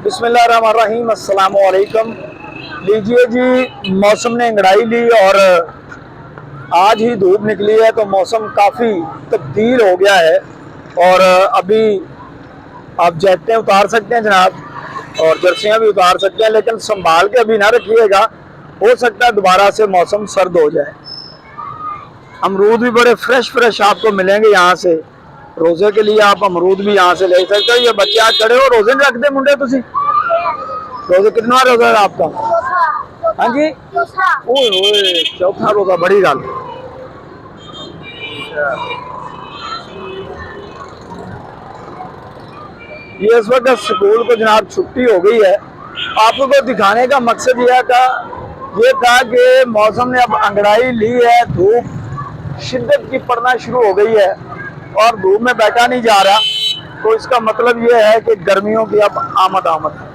बिस्मिल्लाहिर्रहमानिर्रहीम, अस्सलाम वालेकुम। लीजिए जी, मौसम ने अंगड़ाई ली और आज ही धूप निकली है तो मौसम काफ़ी तब्दील हो गया है। और अभी आप जैकेटें उतार सकते हैं जनाब, और जर्सियाँ भी उतार सकते हैं, लेकिन संभाल के अभी ना रखिएगा, हो सकता है दोबारा से मौसम सर्द हो जाए। अमरूद भी बड़े फ्रेश आपको मिलेंगे यहाँ से। रोज़े के लिए आप अमरूद भी यहाँ से ले सकते हो। ये बच्चे आज खड़े हो, रोज़े नहीं रखते मुंडे तुसी? रोज़े कितना रोज़ा है आपका? हाँ जी, ओए ओए, चौथा रोज़ा, बड़ी गल। ये इस वक्त स्कूल को जनाब छुट्टी हो गई है। आपको दिखाने का मकसद ये था कि मौसम ने अब अंगड़ाई ली है, धूप शिद्दत की पड़ना शुरू हो गई है और धूप में बैठा नहीं जा रहा। तो इसका मतलब ये है कि गर्मियों की अब आमद है।